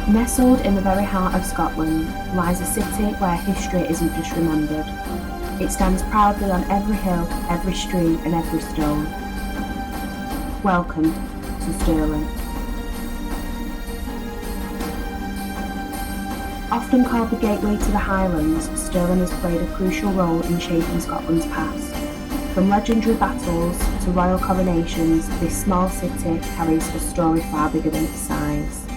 Nestled in the very heart of Scotland lies a city where history isn't just remembered. It stands proudly on every hill, every street and every stone. Welcome to Stirling. Often called the gateway to the Highlands, Stirling has played a crucial role in shaping Scotland's past. From legendary battles to royal coronations, this small city carries a story far bigger than its size.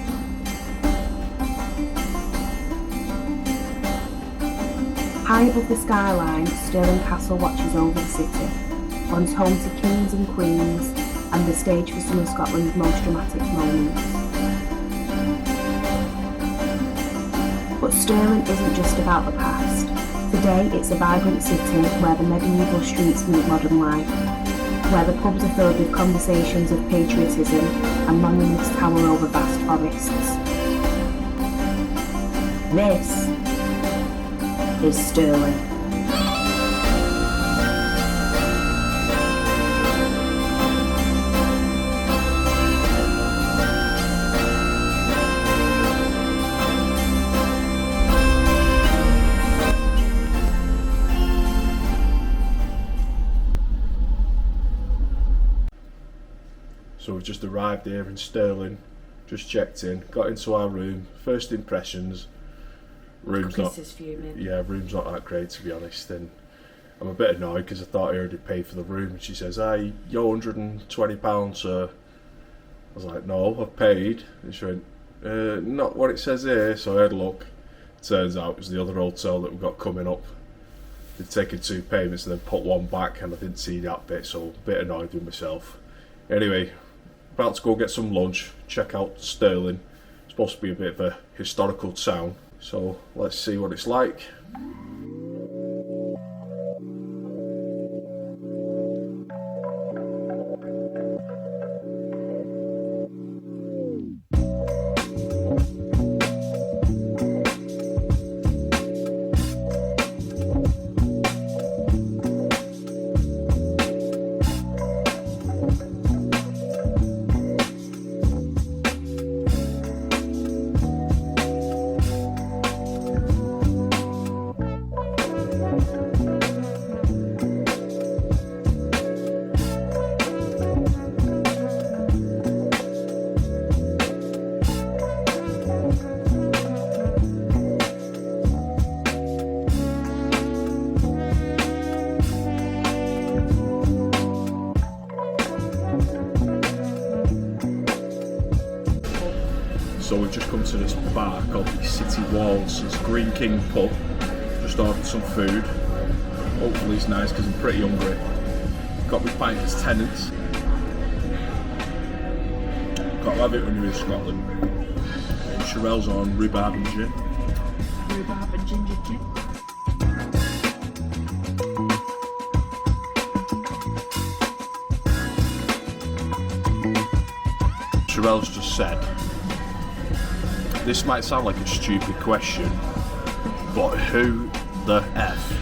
High above the skyline, Stirling Castle watches over the city, once home to kings and queens, and the stage for some of Scotland's most dramatic moments. But Stirling isn't just about the past. Today it's a vibrant city where the medieval streets meet modern life, where the pubs are filled with conversations of patriotism and monuments tower over vast forests. This is Stirling. So we've just arrived here in Stirling, just checked in, got into our room. First impressions, room's not that great, to be honest, and I'm a bit annoyed because I thought I already paid for the room. And she says, "Hey, you're £120, sir." I was like, "No, I've paid." And she went, "Not what it says here." So I had a look. Turns out it was the other hotel that we've got coming up. They'd taken 2 payments and then put one back, and I didn't see that bit, so a bit annoyed with myself. Anyway, about to go get some lunch, check out Stirling. It's supposed to be a bit of a historical town, so let's see what it's like. So we've just come to this bar called the City Walls. It's Green King pub. Just ordered some food. Hopefully it's nice because I'm pretty hungry. Got me pint as tenants. Got to have it when you're in Scotland. Sheryl's on rhubarb and gin. Rhubarb and ginger gin. Sheryl's just said, this might sound like a stupid question, but who the F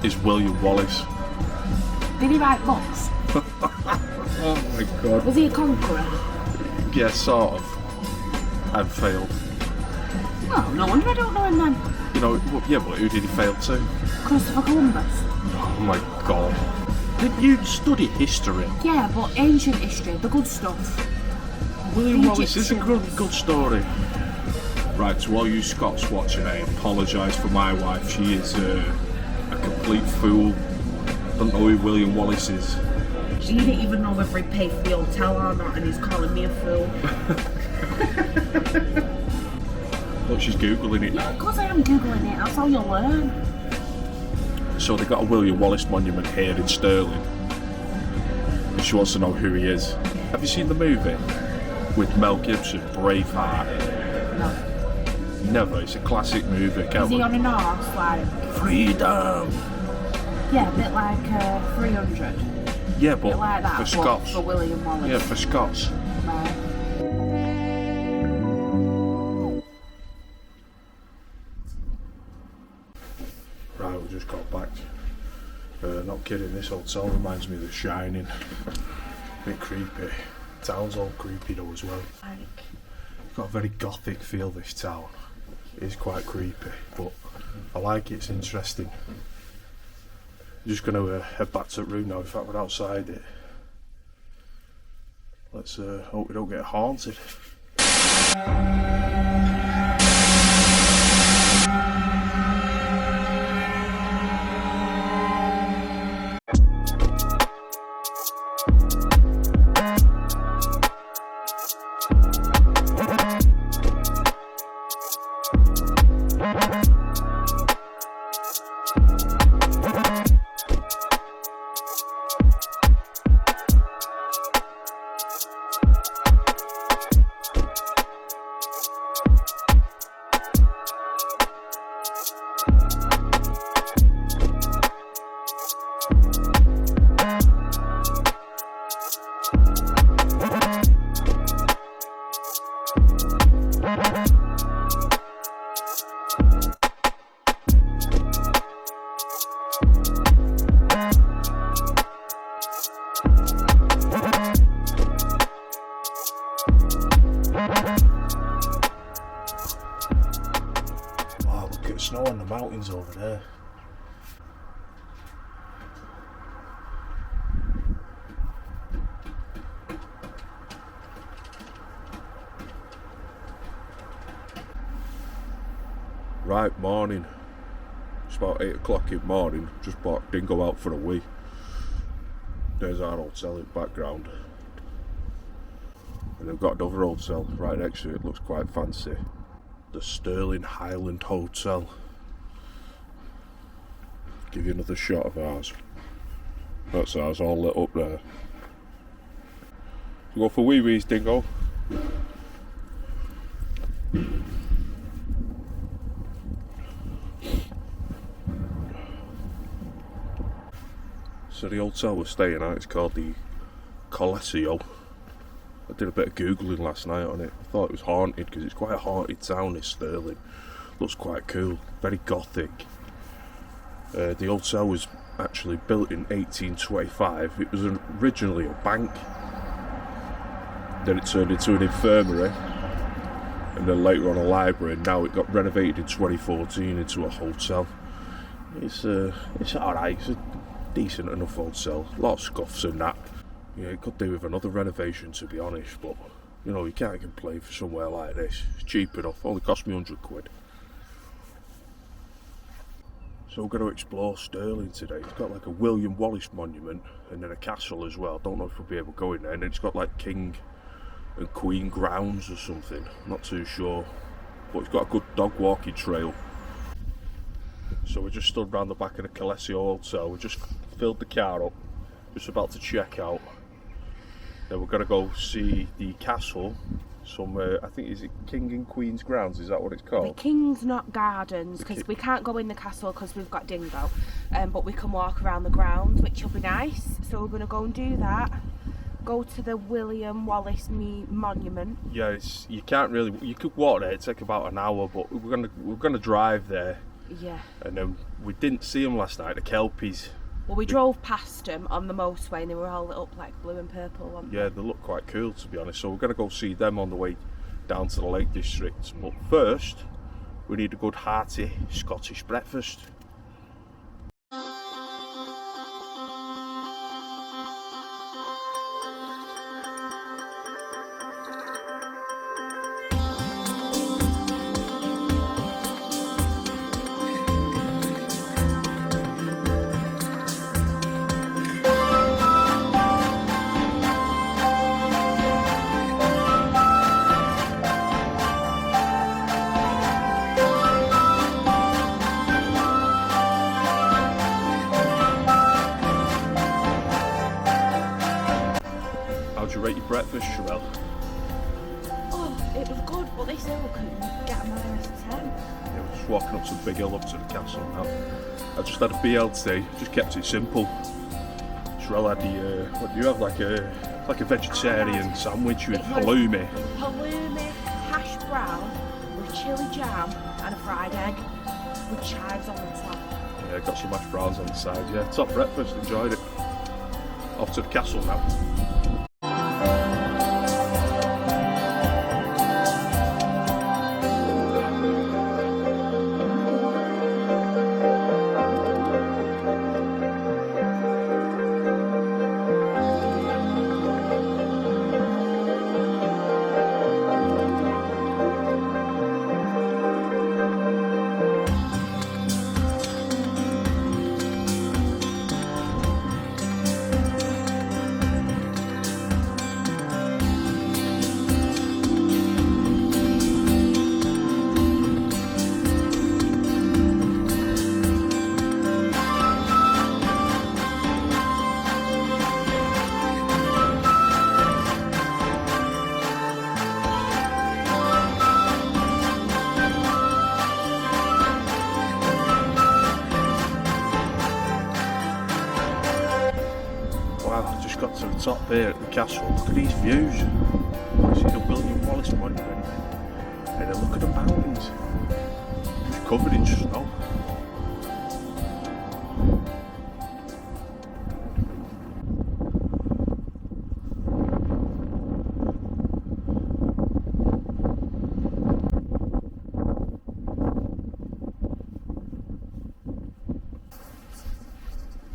is William Wallace? Did he write books? Oh my god. Was he a conqueror? Yeah, sort of. And failed. Well, no wonder I don't know him then. You know, yeah, but who did he fail to? Christopher Columbus. Oh my god. Did you study history? Yeah, but ancient history, the good stuff. William Wallace is a good story. Right, to all you Scots watching, I apologise for my wife. She is a complete fool. Don't know who William Wallace is. She didn't even know whether he paid for the hotel or not, and he's calling me a fool. Look, she's Googling it. Yeah, of course I am Googling it. That's how you'll learn. So they got a William Wallace Monument here in Stirling. And she wants to know who he is. Have you seen the movie? With Mel Gibson, Braveheart? No. Never, it's a classic movie. Is he on an horse, like? Freedom! Yeah, a bit like 300. Yeah, but like that, for Scots. For William Wallace. Yeah, for Scots. Right. Right, we just got back. Not kidding, this hotel reminds me of The Shining. Bit creepy. Town's all creepy though as well. Like, got a very gothic feel, this town. It is quite creepy, but I like it, it's interesting. I'm just going to head back to the room now. In fact, we're outside it. Let's hope we don't get haunted. Wow, look at snow on the mountains over there. Right, morning. It's about 8 o'clock in the morning. Just brought Dingo out for a wee. There's our hotel in the background. And they've got another hotel right next to it. Looks quite fancy. The Stirling Highland Hotel. Give you another shot of ours. That's ours all lit up there. You go for wee-wees, Dingo. So the hotel we're staying at is called the Colessio. I did a bit of googling last night on it. I thought it was haunted because it's quite a haunted town, this Stirling. Looks quite cool, very gothic. The hotel was actually built in 1825. It was originally a bank. Then it turned into an infirmary. And then later on a library, and now it got renovated in 2014 into a hotel. It's alright, it's a decent enough hotel. A lot of scuffs and that. Yeah, it could do with another renovation, to be honest, but you know, you can't complain for somewhere like this. It's cheap enough, only cost me £100. So we're going to explore Stirling today. It's got like a Wallace Monument and then a castle as well. Don't know if we'll be able to go in there. And then it's got like King and Queen grounds or something. I'm not too sure, but it's got a good dog walking trail. So we just stood round the back of the Colessio hotel. We just filled the car up, just about to check out. Then we're going to go see the castle. I think, is it King and Queen's grounds? Is that what it's called? The King's not gardens, because we can't go in the castle because we've got Dingo. But we can walk around the grounds, which will be nice. So we're going to go and do that. Go to the Wallace Monument. Yeah, you can't really. You could walk there. It'd take about an hour, but we're gonna drive there. Yeah. And then we didn't see them last night. The Kelpies. Well, we drove past them on the motorway and they were all lit up like blue and purple, weren't they? Yeah, they look quite cool, to be honest. So we're going to go see them on the way down to the Lake District. But first, we need a good hearty Scottish breakfast. How'd you rate your breakfast, Sheryl? Oh, it was good, but this hill couldn't get a -10. Yeah, we're just walking up some big hill up to the castle now. I just had a BLT, just kept it simple. Sheryl had the, what do you have, like a vegetarian sandwich with halloumi. Halloumi, hash brown with chilli jam and a fried egg with chives on the top. Yeah, got some hash browns on the side, yeah. Top breakfast, enjoyed it. Off to the castle now. got to the top here at the castle. Look at these views. You see the William Wallace Monument. And then look at the mountains. It's covered in snow.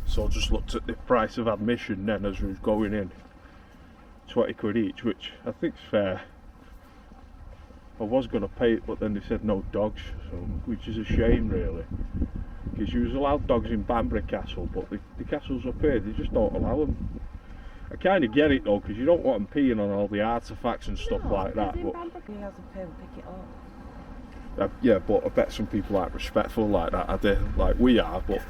So I just looked at the price of admission then as we was going in. 20 quid each, which I think's fair. I was going to pay it, but then they said no dogs, so, which is a shame really. Because you was allowed dogs in Banbury Castle, but the castles up here, they just don't allow them. I kind of get it though, because you don't want them peeing on all the artefacts and stuff like that. But He has a pin, pick it up. yeah, but I bet some people aren't respectful like that, are they? Like we are, but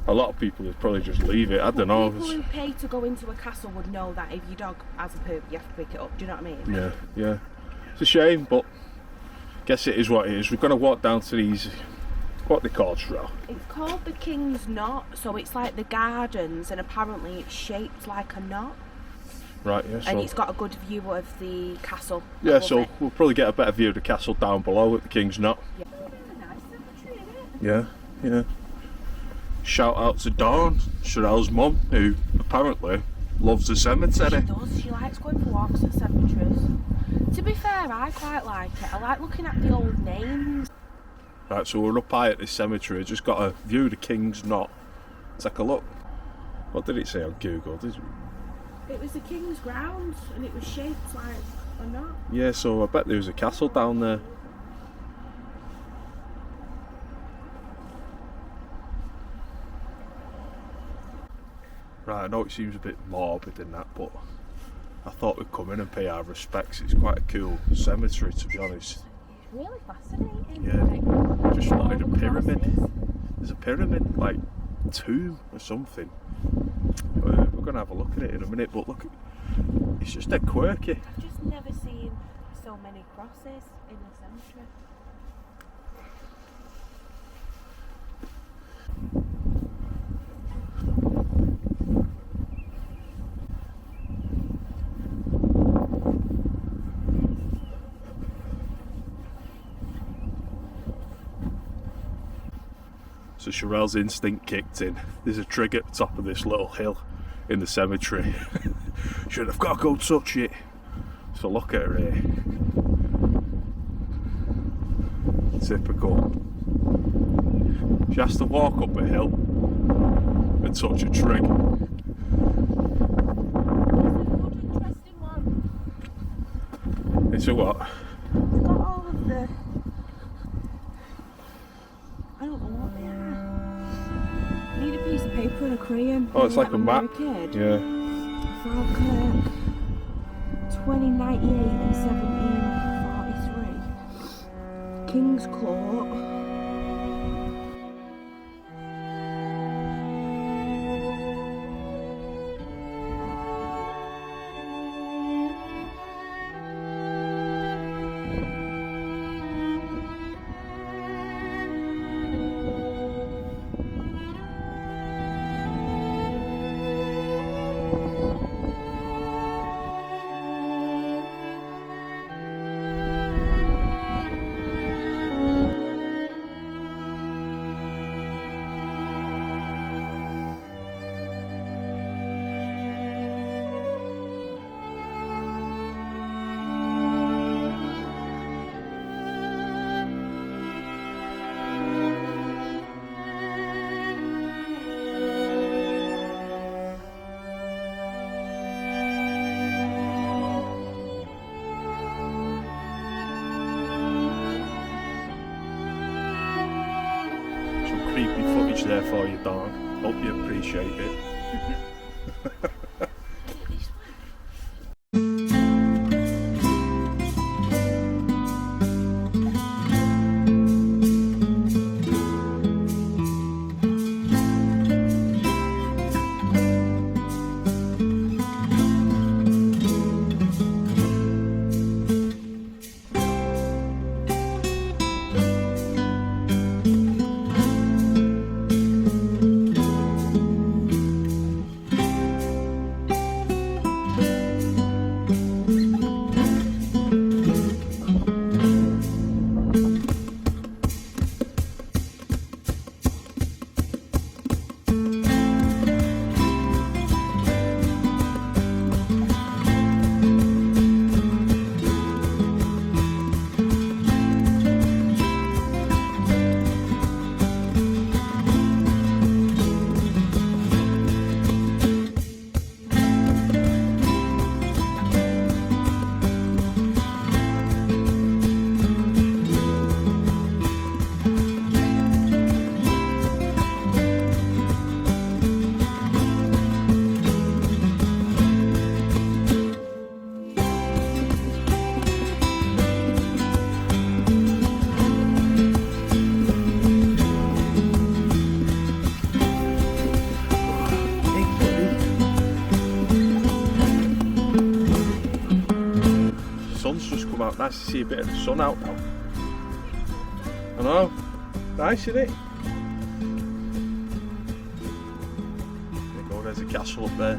a lot of people would probably just leave it. I don't know. People who pay to go into a castle would know that if your dog has a poop, you have to pick it up. Do you know what I mean? Yeah, yeah. It's a shame, but I guess it is what it is. We're going to walk down to these, what they called, Sheryl? It's called the King's Knot, so it's like the gardens, and apparently it's shaped like a knot. Right, yeah. So, and it's got a good view of the castle. Yeah, so we'll probably get a better view of the castle down below at the King's Knot. Yeah. Nice cemetery, isn't it? Yeah, yeah. Shout out to Dawn, Sheryl's mum, who apparently loves the cemetery. She does. She likes going for walks at cemeteries. To be fair, I quite like it. I like looking at the old names. Right, so we're up high at this cemetery. Just got a view of the King's Knot. Take a look. What did it say on Google? It was the King's grounds, and it was shaped like a knot. Yeah, so I bet there was a castle down there. Right, I know it seems a bit morbid in that, but I thought we'd come in and pay our respects. It's quite a cool cemetery, to be honest. It's really fascinating. Yeah, like, just like a pyramid. houses. There's a pyramid, like tomb or something. We're going to have a look at it in a minute, but look, it's just dead quirky. I've just never seen so many crosses in a cemetery. So Sheryl's instinct kicked in. There's a trigger at the top of this little hill in the cemetery. Should have got to go touch it. So look at her here. Typical. She has to walk up a hill and touch a tree. Interesting one. It's a what? It's got all of the... I don't know what they are. I need a piece of paper and a crayon. Oh, it's like a map. Kid. Yeah. Falkirk, 2098 and 1743. King's Court. Creepy footage there for you, Dawn. Hope you appreciate it. Nice to see a bit of the sun out now. I know, nice isn't it? There you go, there's a castle up there.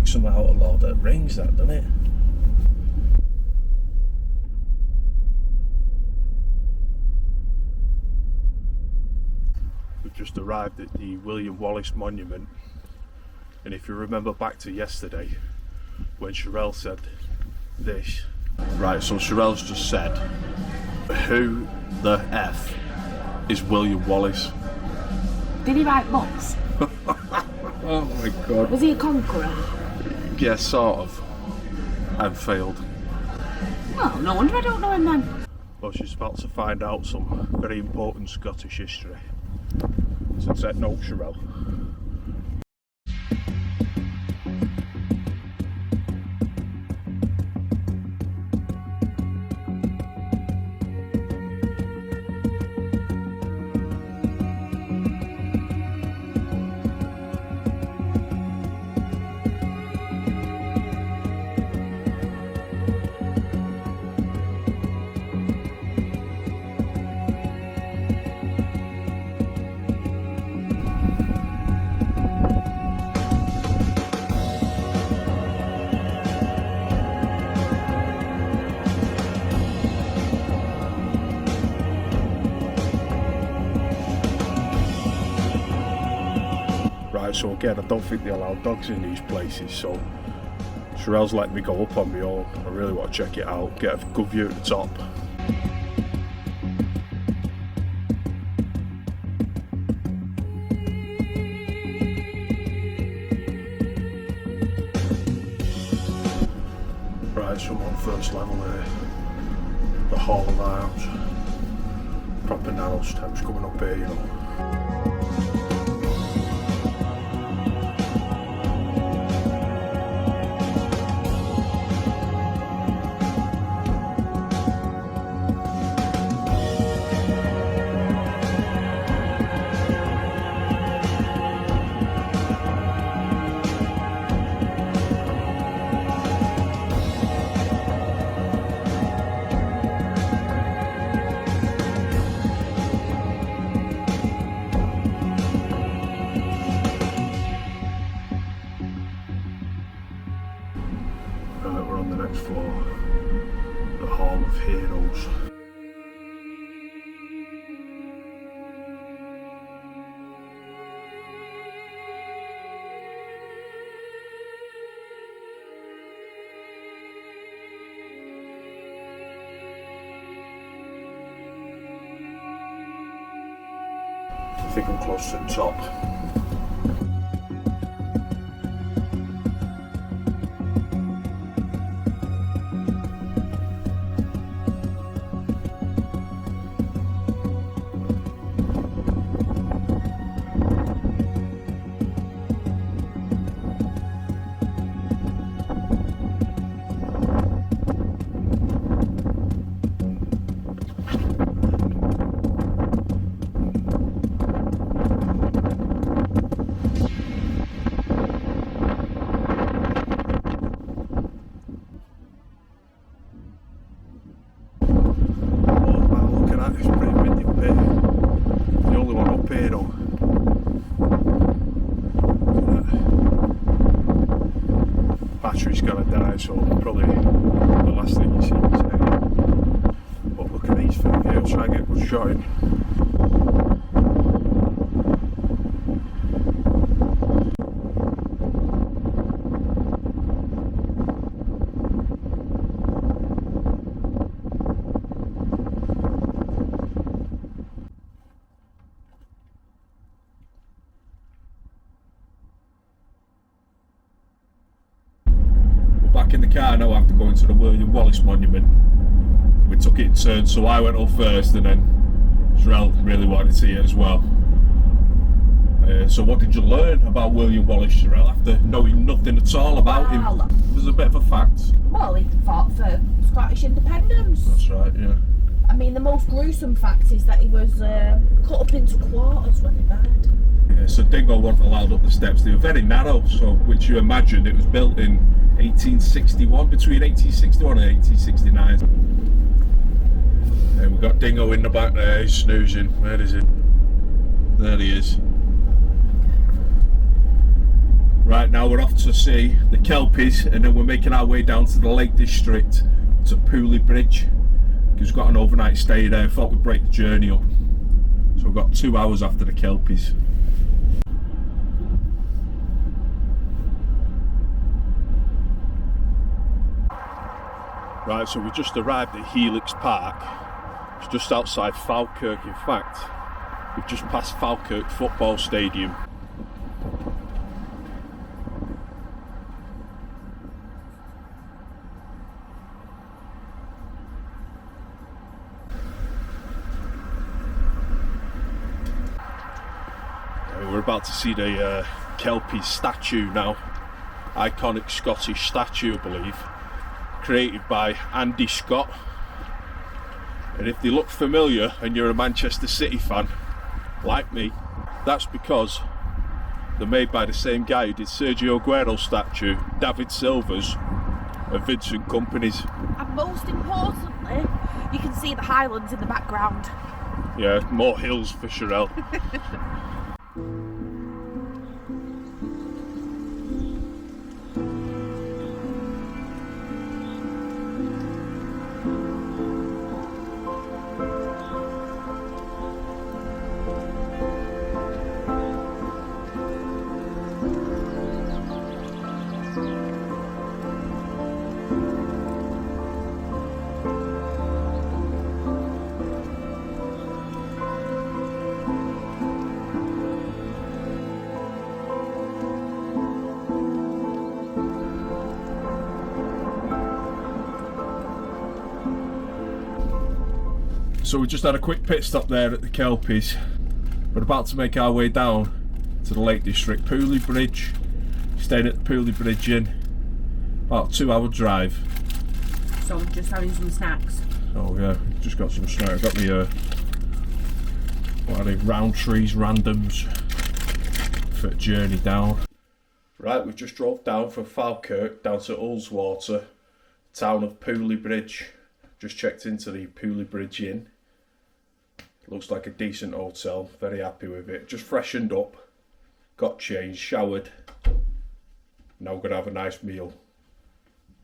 Some out of Lord of the Rings, that, doesn't it? We've just arrived at the Wallace Monument, and if you remember back to yesterday when Sheryl said this, right, so Sheryl's just said, who the F is William Wallace? Did he write books? Oh my god. Was he a conqueror? Yeah, sort of. And failed. Well, no wonder I don't know him then. Well, she's about to find out some very important Scottish history. So take note, Sheryl. Right, so again, I don't think they allow dogs in these places, so Sheryl's letting me go up on my own. I really want to check it out, get a good view at the top. Right, so I'm on first level here, the Hall of Arms. Proper narrow steps coming up here, you know. We're on the next floor, the Hall of Heroes. I think I'm close to the top. Battery's gonna die, so probably the last thing you see is here. But look at these for the view, try and get a good shot in. back in the car now after going to the Wallace Monument. We took it in turns, so I went up first and then Sheryl really wanted to see it as well. So what did you learn about William Wallace, Sheryl, after knowing nothing at all about him? It was a bit of a fact. Well, he fought for Scottish independence. That's right, yeah. I mean, the most gruesome fact is that he was cut up into quarters when he died. Yeah, so Dingo wasn't allowed up the steps. They were very narrow, so which you imagine it was built in 1861, between 1861 and 1869. And we've got Dingo in the back there, he's snoozing. Where is he? There he is. Right, now we're off to see the Kelpies, and then we're making our way down to the Lake District to Pooley Bridge. Because we've got an overnight stay there. Thought we'd break the journey up. So we've got 2 hours after the Kelpies. Right, so we just arrived at Helix Park. It's just outside Falkirk. In fact, we've just passed Falkirk Football Stadium. We're about to see the Kelpies statue now. Iconic Scottish statue, I believe. Created by Andy Scott. And if they look familiar and you're a Manchester City fan, like me, that's because they're made by the same guy who did Sergio Aguero's statue, David Silva's, and Vincent Kompany's. And most importantly, you can see the Highlands in the background. Yeah, more hills for Sheryl. So we just had a quick pit stop there at the Kelpies. We're about to make our way down to the Lake District, Pooley Bridge. Staying at the Pooley Bridge Inn. About a 2 hour drive. So I'm just having some snacks. Oh yeah, just got some snacks. Got me what are they, Roundtree's randoms for a journey down. Right, we just drove down from Falkirk down to Ullswater, town of Pooley Bridge. Just checked into the Pooley Bridge Inn. Looks like a decent hotel, very happy with it. Just freshened up, got changed, showered. Now we're going to have a nice meal.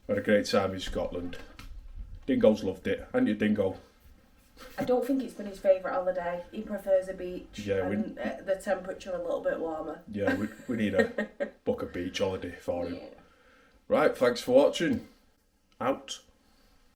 Had a great time in Scotland. Dingo's loved it, haven't you, Dingo? I don't think it's been his favourite holiday. He prefers a beach, yeah, and the temperature a little bit warmer. Yeah, we need a book a beach holiday for him. Yeah. Right, thanks for watching. Out.